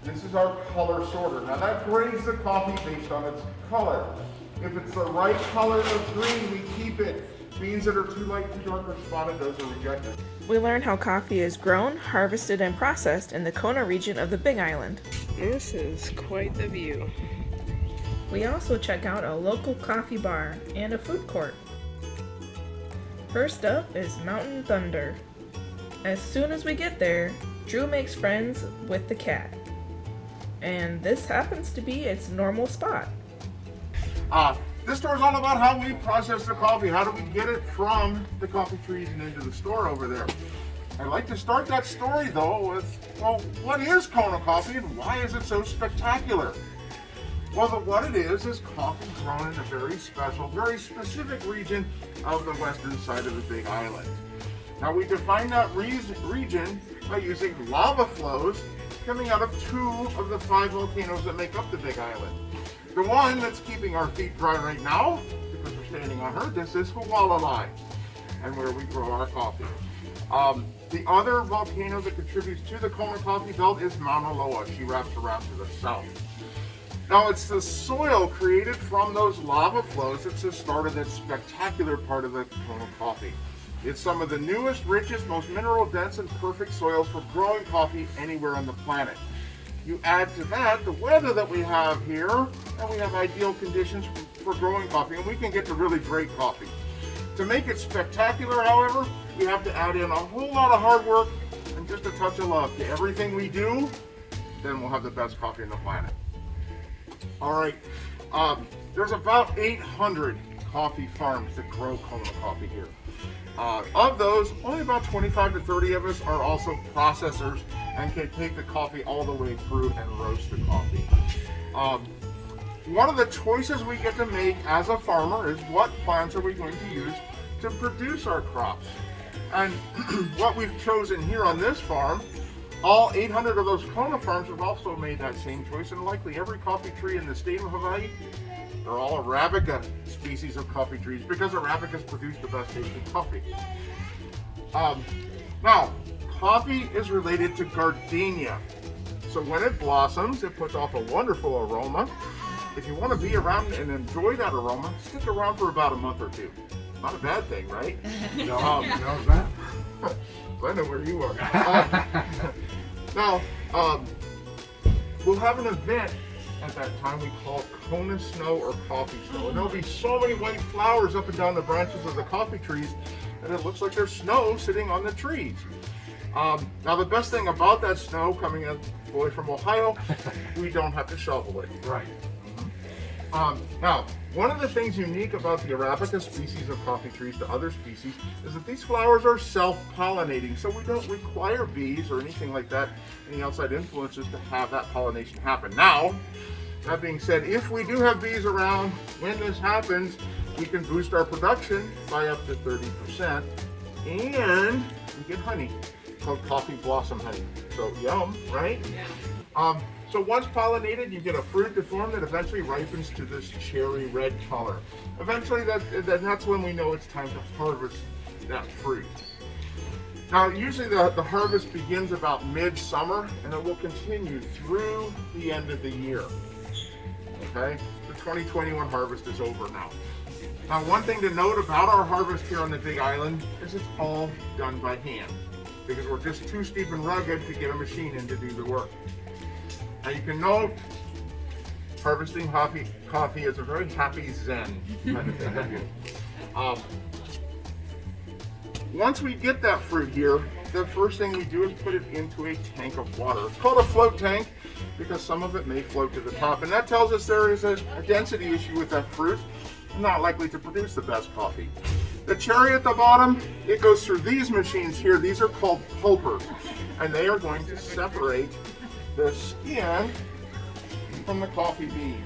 This is our color sorter. Now that grades the coffee based on its color. If it's the right color of green, we keep it. Beans that are too light, too dark, or spotted, those are rejected. We learn how coffee is grown, harvested, and processed in the Kona region of the Big Island. This is quite the view. We also check out a local coffee bar and a food court. First up is Mountain Thunder. As soon as we get there, Drew makes friends with the cat. And this happens to be its normal spot. This store is all about how we process the coffee. How do we get it from the coffee trees and into the store over there? I'd like to start that story though with, well, what is Kona coffee and why is it so spectacular? Well, what it is coffee grown in a very special, very specific region of the western side of the Big Island. Now we define that region by using lava flows coming out of 2 of the 5 volcanoes that make up the Big Island. The one that's keeping our feet dry right now, because we're standing on her, this is Hualalai, and where we grow our coffee. The other volcano that contributes to the Kona coffee belt is Mauna Loa. She wraps around to the south. Now it's the soil created from those lava flows that's the start of that spectacular part of the Kona coffee. It's some of the newest, richest, most mineral dense and perfect soils for growing coffee anywhere on the planet. You add to that the weather that we have here, and we have ideal conditions for growing coffee, and we can get to really great coffee. To make it spectacular, however, we have to add in a whole lot of hard work and just a touch of love to everything we do, then we'll have the best coffee on the planet. All right, there's about 800 coffee farms that grow Kona coffee here. Of those, only about 25 to 30 of us are also processors and can take the coffee all the way through and roast the coffee. One of the choices we get to make as a farmer is what plants are we going to use to produce our crops. And what we've chosen here on this farm, all 800 of those Kona farms have also made that same choice, and likely every coffee tree in the state of Hawaii, they're all Arabica species of coffee trees because Arabicas produce the best tasting coffee. Now, coffee is related to gardenia. So when it blossoms, it puts off a wonderful aroma. If you want to be around and enjoy that aroma, stick around for about a month or 2. Not a bad thing, right? No, how's that? I know where you are. Now, we'll have an event at that time we call Kona Snow or Coffee Snow. And there'll be so many white flowers up and down the branches of the coffee trees that it looks like there's snow sitting on the trees. Now the best thing about that snow coming in boy from Ohio, we don't have to shovel it. Right. Now, one of the things unique about the Arabica species of coffee trees to other species is that these flowers are self-pollinating, so we don't require bees or anything like that, any outside influences to have that pollination happen. Now, that being said, if we do have bees around when this happens, we can boost our production by up to 30%, and we get honey called coffee blossom honey. So yum, right? Yeah. So once pollinated, you get a fruit to form that eventually ripens to this cherry red color. Eventually, that's when we know it's time to harvest that fruit. Now, usually the harvest begins about mid-summer, and it will continue through the end of the year. Okay? The 2021 harvest is over now. Now, one thing to note about our harvest here on the Big Island is it's all done by hand, because we're just too steep and rugged to get a machine in to do the work. Now you can note, harvesting coffee is a very happy zen kind of thing. Once we get that fruit here, the first thing we do is put it into a tank of water. It's called a float tank because some of it may float to the top, and that tells us there is a density issue with that fruit, not likely to produce the best coffee. The cherry at the bottom, it goes through these machines here. These are called pulpers, and they are going to separate the skin from the coffee bean.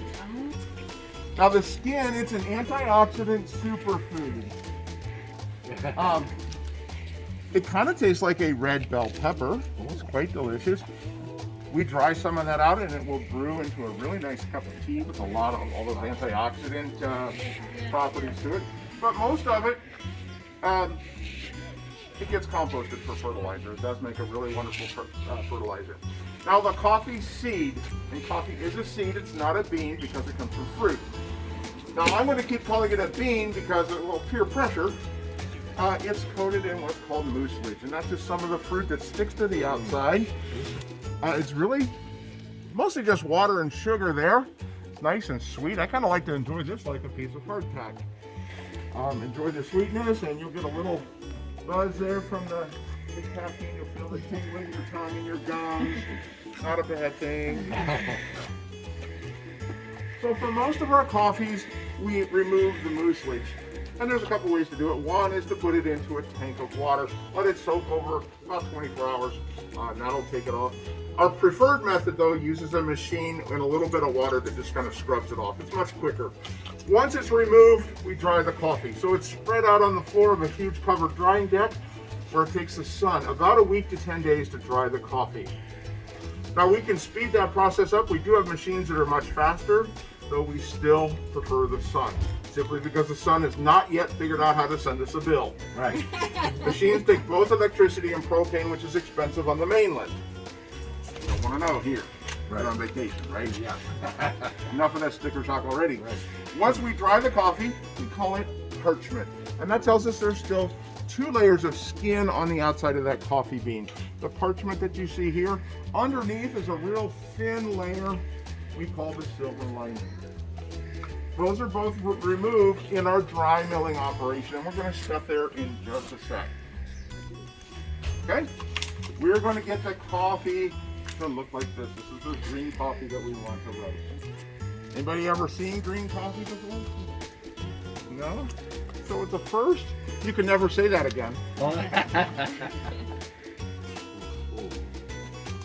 Now the skin, it's an antioxidant superfood. It kind of tastes like a red bell pepper. It's quite delicious. We dry some of that out and it will brew into a really nice cup of tea with a lot of all those antioxidant properties to it. But most of it, it gets composted for fertilizer. It does make a really wonderful fertilizer. Now the coffee seed, and coffee is a seed, it's not a bean because it comes from fruit. Now I'm going to keep calling it a bean because of peer pressure. It's coated in what's called mucilage, and that's just some of the fruit that sticks to the outside. It's really mostly just water and sugar there. It's nice and sweet. I kind of like to enjoy this like a piece of hardtack. Enjoy the sweetness, and you'll get a little buzz there from the caffeine. You'll feel the tingling in your tongue and your gums. Not a bad thing. So for most of our coffees, we remove the mucilage. And there's a couple ways to do it. One is to put it into a tank of water, let it soak over about 24 hours, and that'll take it off. Our preferred method though uses a machine and a little bit of water that just kind of scrubs it off. It's much quicker. Once it's removed, we dry the coffee. So it's spread out on the floor of a huge covered drying deck where it takes the sun about a week to 10 days to dry the coffee. Now we can speed that process up. We do have machines that are much faster, though we still prefer the sun, simply because the sun has not yet figured out how to send us a bill. Right. Machines take both electricity and propane, which is expensive on the mainland. You don't want to know here. Right on vacation, right? Yeah. Enough of that sticker shock already. Right. Once we dry the coffee, we call it parchment. And that tells us there's still 2 layers of skin on the outside of that coffee bean. The parchment that you see here, underneath is a real thin layer we call the silver lining. Those are both removed in our dry milling operation, and we're going to step there in just a sec. Okay? We're going to get the coffee to look like this. This is the green coffee that we want to roast. Anybody ever seen green coffee before? No? So it's a first. You can never say that again.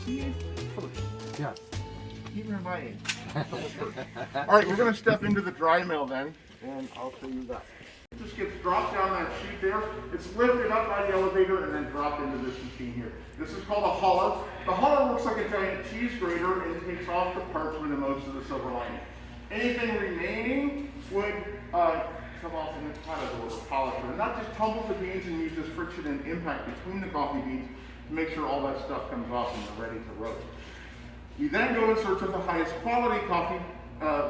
See, first. Yeah. Even in my age. All right, we're going to step into the dry mill then, and I'll show you that. It just gets dropped down that sheet there. It's lifted up by the elevator and then dropped into this machine here. This is called a huller. The huller looks like a giant cheese grater and it takes off the parchment and most of the silver lining. Anything remaining would come off in the paddle or polisher. And that just tumbles the beans and uses friction and impact between the coffee beans to make sure all that stuff comes off and they're ready to roast. We then go in search of the highest quality coffee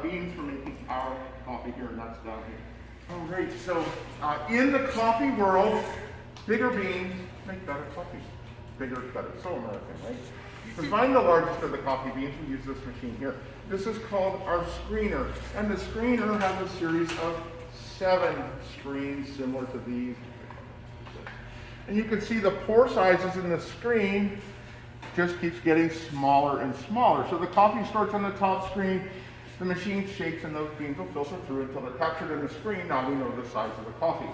beans for making our coffee here, and that's down here. All right, so in the coffee world, bigger beans make better coffee. Bigger is better. So American, right? To find the largest of the coffee beans, we use this machine here. This is called our screener, and the screener has a series of 7 screens similar to these. And you can see the pore sizes in the screen just keeps getting smaller and smaller. So the coffee starts on the top screen, the machine shakes and those beans will filter through until they're captured in the screen. Now we know the size of the coffee.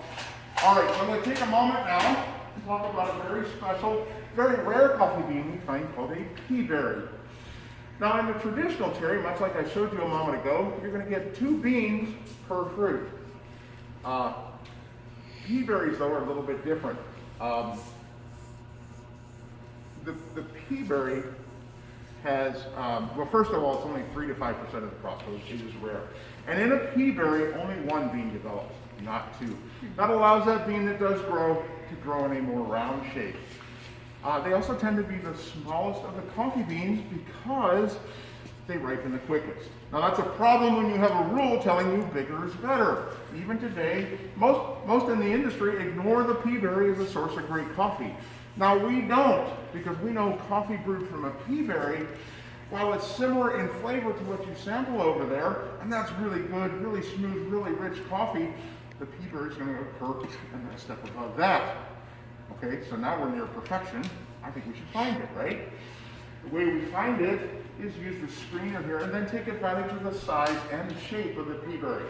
All right, so I'm going to take a moment now to talk about a very special, very rare coffee bean we find called a pea berry. Now in the traditional cherry, much like I showed you a moment ago, you're going to get 2 beans per fruit. Pea berries though are a little bit different. The pea berry has, well, first of all, it's only 3 to 5% of the crop, so it is rare. And in a pea berry, only 1 bean develops, not 2. That allows that bean that does grow to grow in a more round shape. They also tend to be the smallest of the coffee beans because they ripen the quickest. Now that's a problem when you have a rule telling you bigger is better. Even today, most in the industry ignore the pea berry as a source of great coffee. Now we don't, because we know coffee brewed from a pea berry, while it's similar in flavor to what you sample over there, and that's really good, really smooth, really rich coffee, the pea berry is going to occur and a step above that. Okay, so now we're near perfection. I think we should find it, right? The way we find it is use the screener here and then take advantage of the size and shape of the pea berry.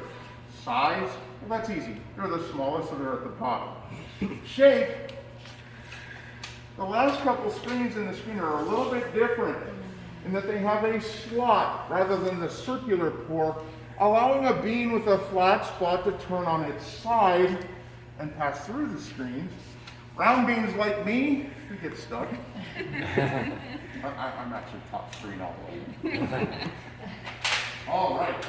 Size, well that's easy. They're the smallest, so they're at the bottom. Shape, the last couple screens in the screener are a little bit different in that they have a slot rather than the circular pore, allowing a bean with a flat spot to turn on its side and pass through the screens. Round beans like me, we get stuck. I'm actually top screen all the way. All right.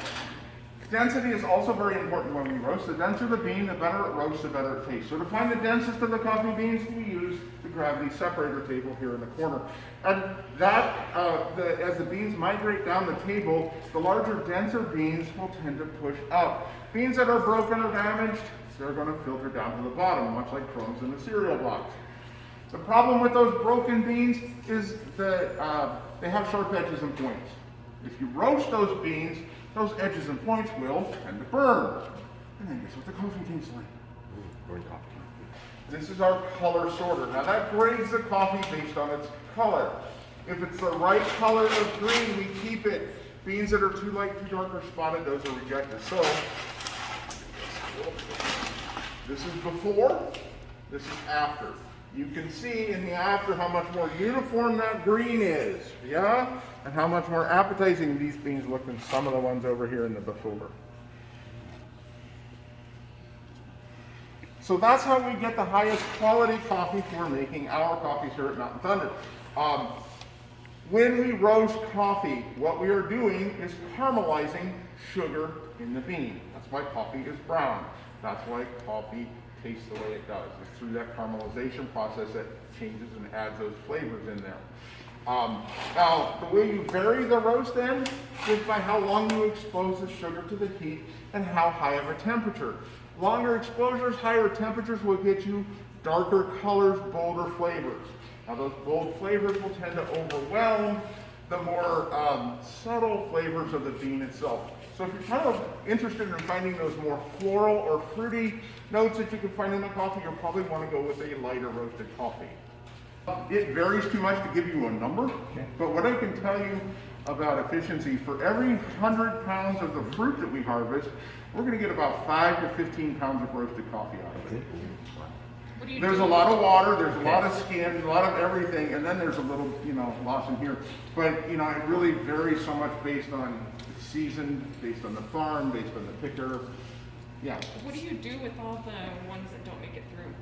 Density is also very important when we roast. The denser the bean, the better it roasts, the better it tastes. So to find the densest of the coffee beans, we use the gravity separator table here in the corner. And that, as the beans migrate down the table, the larger, denser beans will tend to push up. Beans that are broken or damaged, they're going to filter down to the bottom, much like crumbs in the cereal box. The problem with those broken beans is that they have sharp edges and points. If you roast those beans, those edges and points will tend to burn. And then guess what the coffee tastes like? Burnt coffee. This is our color sorter. Now that grades the coffee based on its color. If it's the right color of green, we keep it. Beans that are too light, too dark, or spotted, those are rejected. So, this is before, this is after. You can see in the after how much more uniform that green is, yeah? And how much more appetizing these beans look than some of the ones over here in the before. So that's how we get the highest quality coffee for making our coffees here at Mountain Thunder. When we roast coffee, what we are doing is caramelizing sugar in the bean. That's why coffee is brown. That's why coffee tastes the way it does. It's through that caramelization process that changes and adds those flavors in there. Now, the way you vary the roast then is by how long you expose the sugar to the heat and how high of a temperature. Longer exposures, higher temperatures will get you darker colors, bolder flavors. Now those bold flavors will tend to overwhelm the more subtle flavors of the bean itself. So if you're kind of interested in finding those more floral or fruity notes that you can find in the coffee, you'll probably want to go with a lighter roasted coffee. It varies too much to give you a number, but what I can tell you about efficiency, for every 100 pounds of the fruit that we harvest, we're going to get about 5 to 15 pounds of roasted coffee out of it. There's a lot of water, there's a lot of skin, a lot of everything, and then there's a little, loss in here. But, it really varies so much based on the season, based on the farm, based on the picker. Yeah. What do you do with all the ones that don't make it through?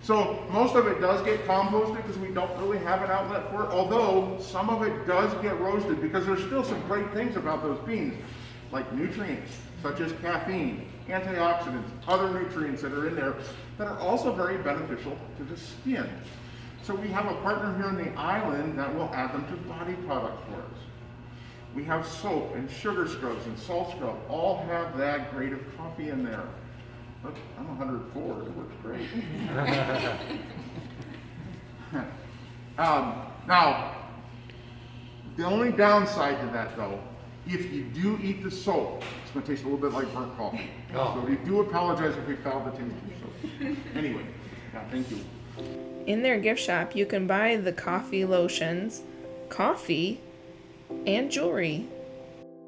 So most of it does get composted because we don't really have an outlet for it, although some of it does get roasted because there's still some great things about those beans, like nutrients, such as caffeine, antioxidants, other nutrients that are in there that are also very beneficial to the skin. So we have a partner here in the island that will add them to body products for us. We have soap and sugar scrubs and salt scrub, all have that grade of coffee in there. Look, I'm 104, it works great. Now, the only downside to that though, if you do eat the soap, it's going to taste a little bit like burnt coffee. So we do apologize if we failed to taste your soap. Anyway, thank you. In their gift shop, you can buy the coffee lotions, coffee, and jewelry.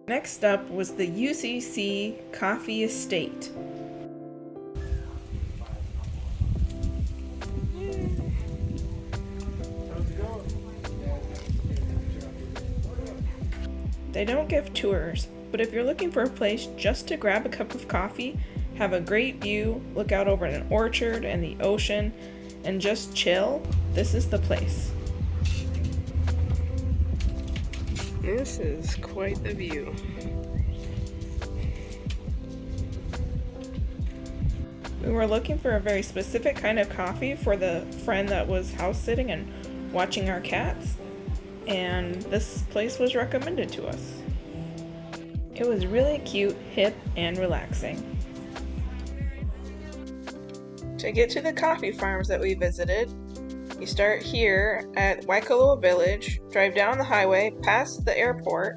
Next up was the UCC Coffee Estate. They don't give tours, but if you're looking for a place just to grab a cup of coffee, have a great view, look out over an orchard and the ocean, and just chill, this is the place. This is quite the view. We were looking for a very specific kind of coffee for the friend that was house sitting and watching our cats, and this place was recommended to us. It was really cute, hip, and relaxing. To get to the coffee farms that we visited, you start here at Waikoloa Village, drive down the highway past the airport.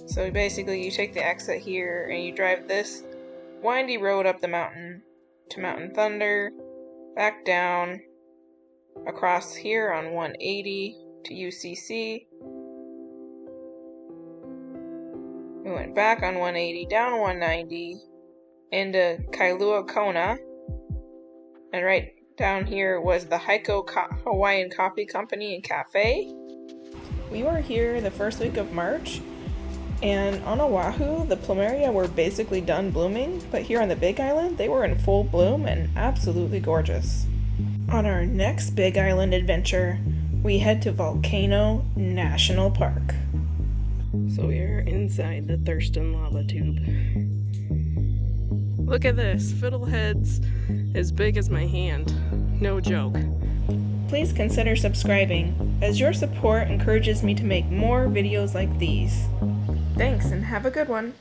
So basically you take the exit here and you drive this windy road up the mountain to Mountain Thunder, back down, across here on 180 to UCC. We went back on 180, down 190, into Kailua, Kona, and right down here was the Hawaiian Coffee Company and Cafe. We were here the first week of March, and on Oahu, the plumeria were basically done blooming, but here on the Big Island, they were in full bloom and absolutely gorgeous. On our next Big Island adventure, we head to Volcano National Park. So we are inside the Thurston lava tube. Look at this, fiddleheads as big as my hand. No joke. Please consider subscribing, as your support encourages me to make more videos like these. Thanks and have a good one.